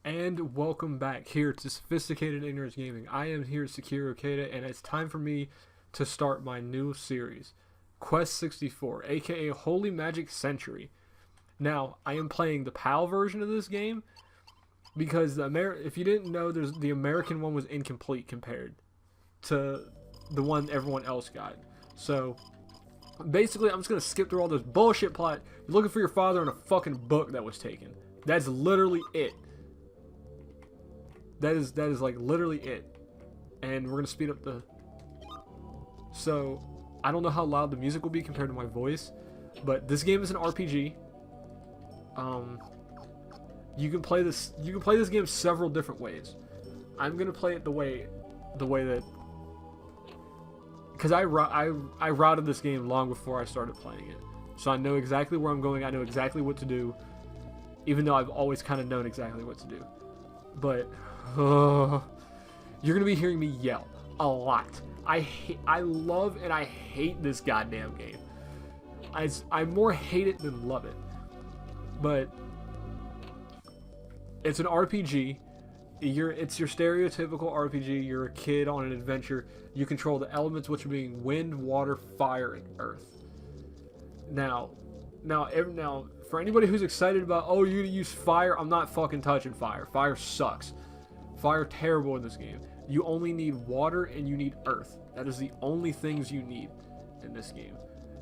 And welcome back here to Sophisticated Ignorance Gaming. I am here, Sakura Okada, and it's time for me to start my new series, Quest 64, aka Holy Magic Century. Now, I am playing the PAL version of this game because if you didn't know, the American one was incomplete compared to the one everyone else got. So, basically, I'm just going to skip through all this bullshit plot. You're looking for your father in a fucking book that was taken. That's literally it. That is like literally it. And we're gonna speed up the... So, I don't know how loud the music will be compared to my voice, but this game is an RPG. You can play this game several different ways. I'm gonna play it the way that... Because I routed this game long before I started playing it. So I know exactly where I'm going, I know exactly what to do, even though I've always kind of known exactly what to do. But... you're gonna be hearing me yell a lot. I love and I hate this goddamn game. I more hate it than love it. But it's an RPG. It's your stereotypical RPG. You're a kid on an adventure. You control the elements, which are being wind, water, fire, and earth. Now, for anybody who's excited about, oh, you're gonna use fire, I'm not fucking touching fire. Fire sucks. Fire terrible in this game. You only need water and you need earth. That is the only things you need in this game.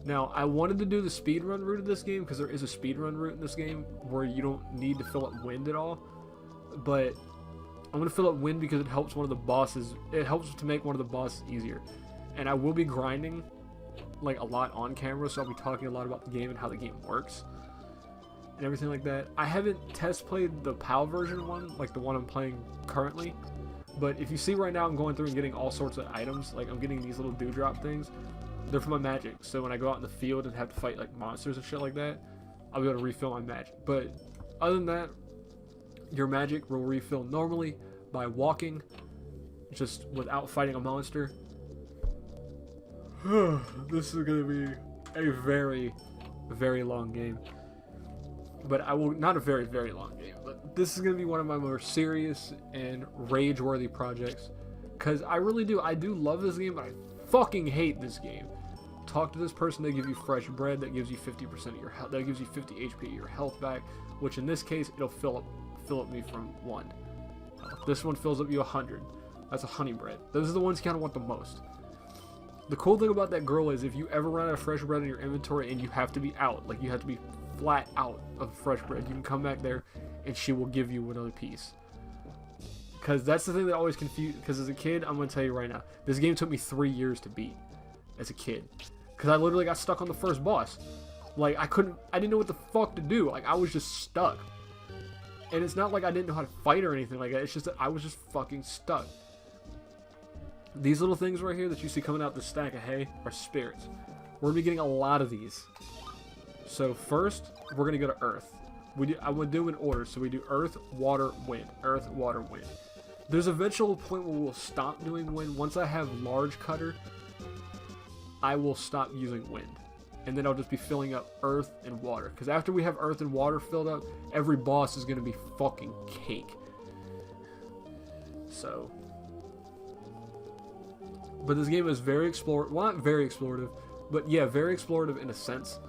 Now, I wanted to do the speedrun route of this game because there is a speedrun route in this game where you don't need to fill up wind at all. But I'm going to fill up wind because it helps one of the bosses. It helps to make one of the bosses easier. And I will be grinding like a lot on camera, so I'll be talking a lot about the game and how the game works and everything like that. I haven't test played the PAL version one, like the one I'm playing currently, but if you see right now I'm going through and getting all sorts of items. Like I'm getting these little dewdrop things. They're for my magic, so when I go out in the field and have to fight like monsters and shit like that, I'll be able to refill my magic. But other than that, your magic will refill normally by walking, just without fighting a monster. This is gonna be a very, very long game. But I will, not a very, very long game, but this is going to be one of my more serious and rage-worthy projects. Because I really do, I do love this game, but I fucking hate this game. Talk to this person, they give you fresh bread, that gives you 50% of your health, that gives you 50 HP of your health back, which in this case, it'll fill up me from 1. This one fills up you 100. That's a honey bread. Those are the ones you kind of want the most. The cool thing about that girl is if you ever run out of fresh bread in your inventory and you have to be out, like you have to be flat out of fresh bread, you can come back there and she will give you another piece. Because that's the thing that always confused, because as a kid, I'm going to tell you right now, this game took me 3 years to beat as a kid. Because I literally got stuck on the first boss. Like, I didn't know what the fuck to do. Like, I was just stuck. And it's not like I didn't know how to fight or anything like that, it's just that I was just fucking stuck. These little things right here that you see coming out the stack of hay are spirits. We're going to be getting a lot of these. So first, we're going to go to Earth. I would do in order. So we do Earth, Water, Wind. Earth, Water, Wind. There's a eventual point where we'll stop doing Wind. Once I have Large Cutter, I will stop using Wind. And then I'll just be filling up Earth and Water. Because after we have Earth and Water filled up, every boss is going to be fucking cake. So... But this game is very explorative. Well, not very explorative, but yeah, very explorative in a sense.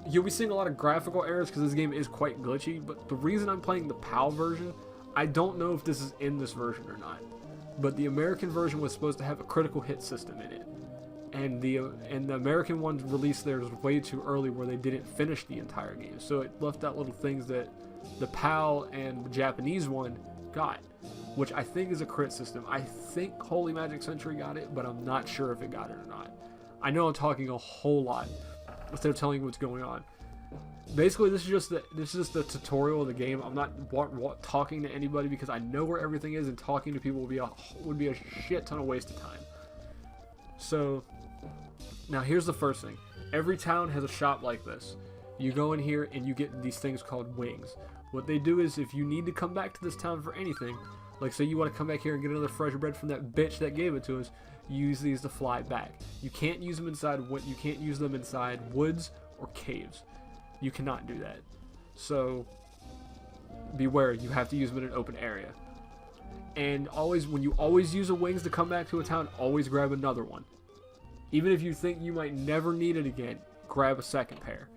You'll be seeing a lot of graphical errors because this game is quite glitchy, but the reason I'm playing the PAL version, I don't know if this is in this version or not, but the American version was supposed to have a critical hit system in it. And the American one released theirs way too early where they didn't finish the entire game. So it left out little things that the PAL and the Japanese one got, which I think is a crit system. I think Holy Magic Century got it, but I'm not sure if it got it or not. I know I'm talking a whole lot instead of telling you what's going on. Basically, this is just the tutorial of the game. I'm not talking to anybody because I know where everything is, and talking to people would be a shit ton of waste of time. So, now here's the first thing. Every town has a shop like this. You go in here and you get these things called wings. What they do is if you need to come back to this town for anything, Like, say you want to come back here and get another fresh bread from that bitch that gave it to us, you use these to fly back. You can't use them inside woods or caves. You cannot do that. So beware, you have to use them in an open area. And always, when you always use the wings to come back to a town, always grab another one. Even if you think you might never need it again, grab a second pair.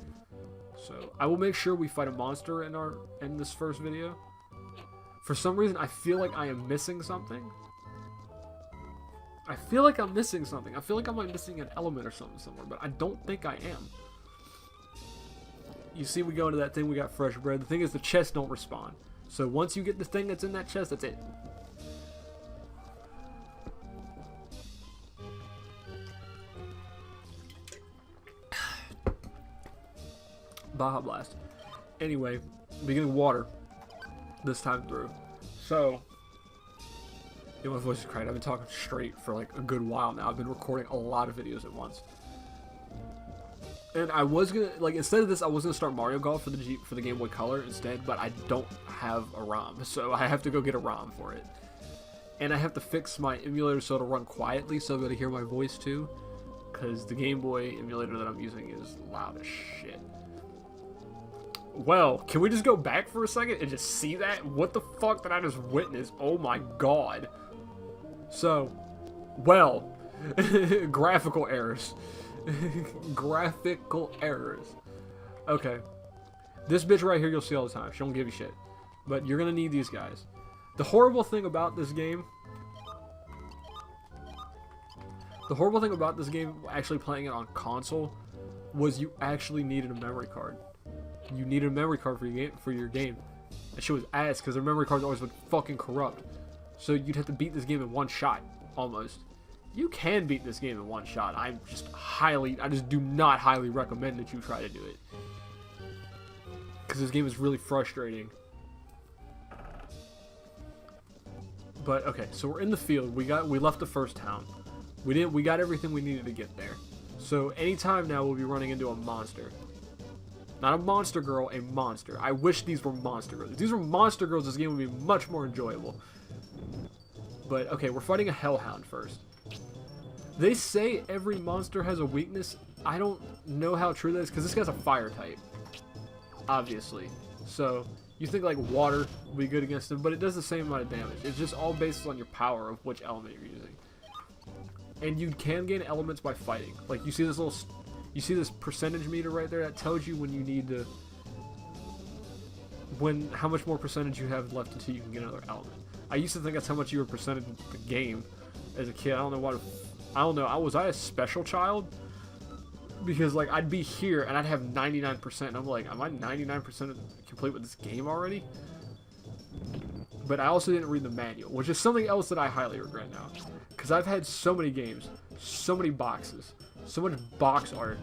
So I will make sure we fight a monster in this first video. For some reason, I feel like I am missing something. I feel like I'm missing something. I feel like I might be missing an element or something somewhere, but I don't think I am. You see, we go into that thing, we got fresh bread. The thing is, the chests don't respawn. So once you get the thing that's in that chest, that's it. Baja Blast. Anyway, beginning water this time through. So, you know, my voice is crying. I've been talking straight for like a good while now. I've been recording a lot of videos at once. And I was gonna, like, instead of this, I was gonna start Mario Golf for the Game Boy Color instead, but I don't have a ROM, so I have to go get a ROM for it. And I have to fix my emulator so it'll run quietly, so I'm gonna hear my voice too, because the Game Boy emulator that I'm using is loud as shit. Well, can we just go back for a second and just see that? What the fuck did I just witness? Oh my god. So, well, graphical errors. Graphical errors. Okay. This bitch right here you'll see all the time. She don't give you shit. But you're gonna need these guys. The horrible thing about this game... actually playing it on console, was you actually needed a memory card. You needed a memory card for your game. That shit was ass, because their memory cards always been fucking corrupt. So you'd have to beat this game in one shot, almost. You can beat this game in one shot. I just do not highly recommend that you try to do it. Because this game is really frustrating. But, okay, so we're in the field. We left the first town. We got everything we needed to get there. So anytime now we'll be running into a monster. Not a monster girl, a monster. I wish these were monster girls. If these were monster girls, this game would be much more enjoyable. But, okay, we're fighting a hellhound first. They say every monster has a weakness. I don't know how true that is, because this guy's a fire type. Obviously. So, you think, like, water would be good against him, but it does the same amount of damage. It's just all based on your power of which element you're using. And you can gain elements by fighting. Like, you see this little... You see this percentage meter right there? That tells you when you need to... how much more percentage you have left until you can get another element. I used to think that's how much you were percentage the game as a kid. I don't know what... I don't know. Was I a special child? Because, like, I'd be here and I'd have 99%. And I'm like, am I 99% complete with this game already? But I also didn't read the manual, which is something else that I highly regret now. Because I've had so many games, so many boxes, so much box art,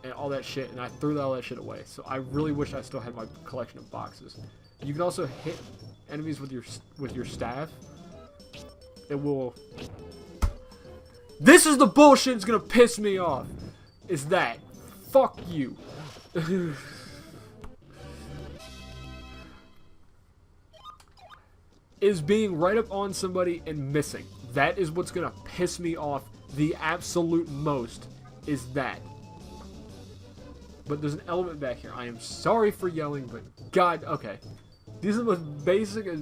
and all that shit, and I threw all that shit away. So I really wish I still had my collection of boxes. You can also hit enemies with your staff. It will... This is the bullshit that's gonna piss me off. Is that. Fuck you. Is being right up on somebody and missing. That is what's gonna piss me off the absolute most. Is that. But there's an element back here. I am sorry for yelling, but God, okay. These are the most basic as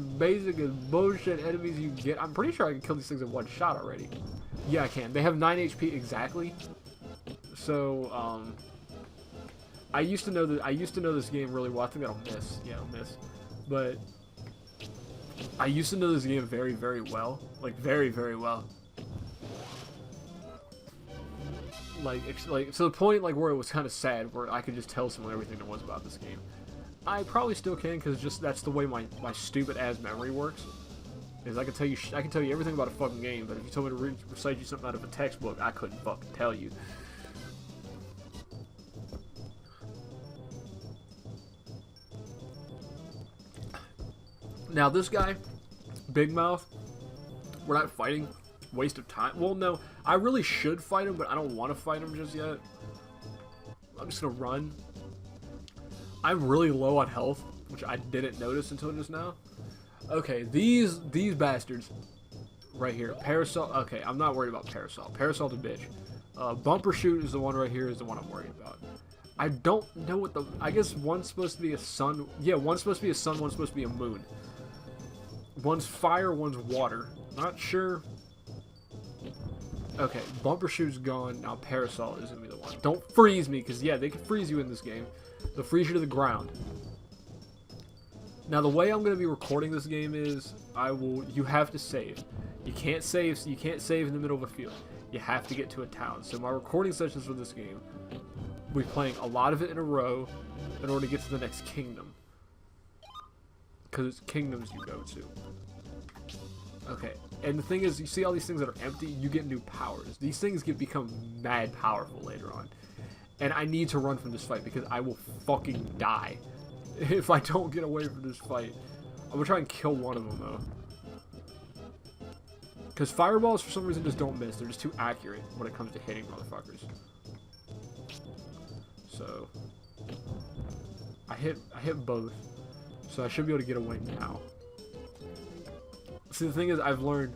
bullshit enemies you can get. I'm pretty sure I can kill these things in one shot already. Yeah, I can. They have 9 HP exactly. So, I used to know this game really well. I think I'll miss. Yeah, I'll miss. But I used to know this game very, very well. Like, very, very well. Like to the point like where it was kind of sad, where I could just tell someone everything there was about this game. I probably still can, because just that's the way my stupid ass memory works. Is I can tell you everything about a fucking game, but if you told me to recite you something out of a textbook, I couldn't fucking tell you. Now this guy, Big Mouth, we're not fighting. Waste of time. Well, no, I really should fight him, but I don't want to fight him just yet. I'm just gonna run. I'm really low on health, which I didn't notice until just now. Okay, these bastards right here. Parasol. Okay, I'm not worried about Parasol. Parasol's a bitch. Bumbershoot is the one right here. Is the one I'm worried about. I don't know what the. I guess one's supposed to be a sun. Yeah, one's supposed to be a sun. One's supposed to be a moon. One's fire. One's water. Not sure. Okay, Bumbershoot's gone. Now Parasol is gonna be the one. Don't freeze me, because yeah, they can freeze you in this game. They'll freeze you to the ground. Now the way I'm gonna be recording this game is you have to save. You can't save in the middle of a field. You have to get to a town. So my recording sessions for this game, we're playing a lot of it in a row in order to get to the next kingdom. Because it's kingdoms you go to. Okay, and the thing is, you see all these things that are empty, you get new powers. These things become mad powerful later on. And I need to run from this fight because I will fucking die if I don't get away from this fight. I'm gonna try and kill one of them though. Because fireballs for some reason just don't miss. They're just too accurate when it comes to hitting motherfuckers. So I hit both. So I should be able to get away now. See, the thing is, I've learned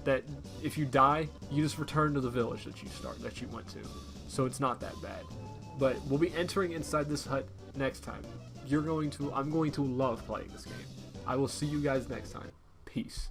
that if you die, you just return to the village that you went to. So it's not that bad. But we'll be entering inside this hut next time. I'm going to love playing this game. I will see you guys next time. Peace.